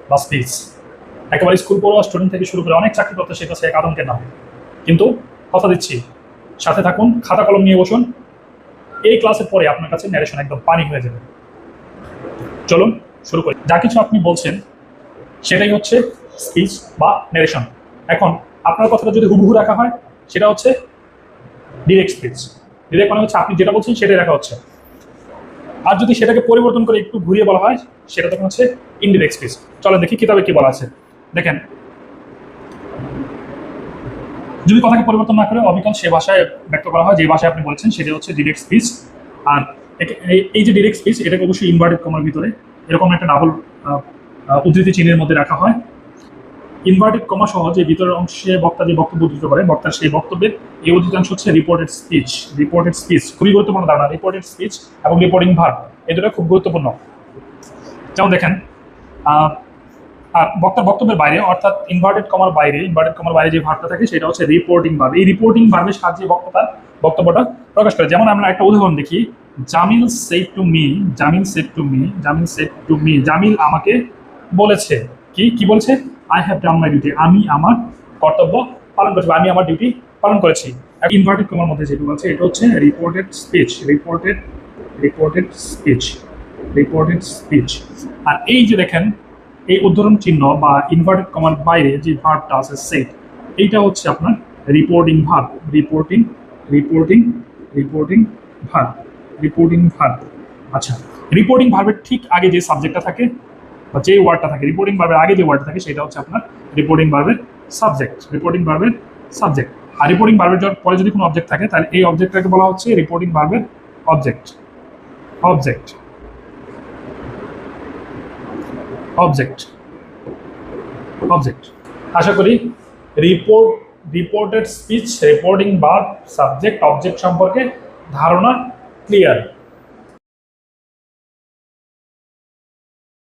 বা স্পিচ। একেবারে স্কুল পড়ুয়া স্টুডেন্ট থেকে শুরু করে অনেক চাকরি প্রত্যাশী সে এক আতঙ্কের নাম। কিন্তু কথা দিচ্ছি, সাথে থাকুন, খাতা কলম নিয়ে বসুন, এই ক্লাসের পরে আপনার কাছে ন্যারেশন একদম পানি হয়ে যাবে। চলুন শুরু করি। যা কিছু আপনি বলছেন সেটাই হচ্ছে স্পিচ বা ন্যারেশন। এখন আপনার কথাটা যদি হুবহু রাখা হয় সেটা হচ্ছে ডিরেক্ট স্পিচ। ডিরেক্ট মানে হচ্ছে আপনি যেটা বলছেন সেটাই রাখা হচ্ছে। আর যদি সেটাকে পরিবর্তন করে একটু ঘুরিয়ে বলা হয় সেটা তখন হচ্ছে ইনডিরেক্ট স্পিচ। চলো দেখি কিতাবে কি বলা আছে। দেখেন, যদি কথাকে পরিবর্তন না করে অবিকল সে ভাষায় ব্যক্ত করা হয় যে ভাষায় আপনি বলেছেন সেটা হচ্ছে ডিরেক্ট স্পিচ। আর এই যে ডিরেক্ট স্পিচ এটাকে অবশ্যই ইনভার্টেড কমার ভিতরে এরকম একটা ডাবল উদ্ধৃতি চিহ্নের মধ্যে রাখা হয়। ইনভার্টেড কমা সহ যে ভিতরের অংশে বক্তা যে বক্তব্য উদ্ধৃত করে বক্তার সেই বক্তব্যের এই উদ্ধৃতাংশ হচ্ছে রিপোর্টেড স্পিচ। রিপোর্টেড স্পিচ খুবই গুরুত্বপূর্ণ ধারণা। রিপোর্টেড স্পিচ এবং রিপোর্টিং ভার্ব এই দুটো খুব গুরুত্বপূর্ণ। যেমন দেখেন, আর বক্তার বক্তব্যের বাইরে অর্থাৎ ইনভার্টেড কমার বাইরে যে ভার্বটা থাকে সেটা হচ্ছে রিপোর্টিং ভার্ব। এই রিপোর্টিং ভার্বের সাহায্যে বক্তা তার বক্তব্যটা প্রকাশ করে। যেমন আমরা একটা উদাহরণ দেখি, Jamil said to me, Jamil আমাকে বলেছে। কি বলেছে? I have done my duty, আমি আমার কর্তব্য পালন করেছি, আমি আমার ডিউটি পালন করেছি। ইনভার্টেড কমার মধ্যে যেটা আছে এটা হচ্ছে রিপোর্টেড স্পিচ। আর এই যে দেখেন, এই উদ্ধরণ চিহ্ন বা ইনভার্টেড কমার বাইরে যে ভার্বটা আছে সেট, এইটা হচ্ছে আপনার রিপোর্টিং ভার্ব। Reporting verb. আচ্ছা, রিপোর্টিং ভার্বের ঠিক আগে যে সাবজেক্টটা থাকে বা যে ওয়ার্ডটা থাকে, রিপোর্টিং ভার্বের আগে যে ওয়ার্ডটা থাকে সেটা হচ্ছে আপনার রিপোর্টিং ভার্বের সাবজেক্ট। আর রিপোর্টিং ভার্বের পরে যদি কোনো অবজেক্ট থাকে তাহলে এই অবজেক্টটাকে বলা হচ্ছে রিপোর্টিং ভার্বের অবজেক্ট। আশা করি reported speech, reporting verb, subject, object সম্পর্কে ধারণা ক্লিয়ার।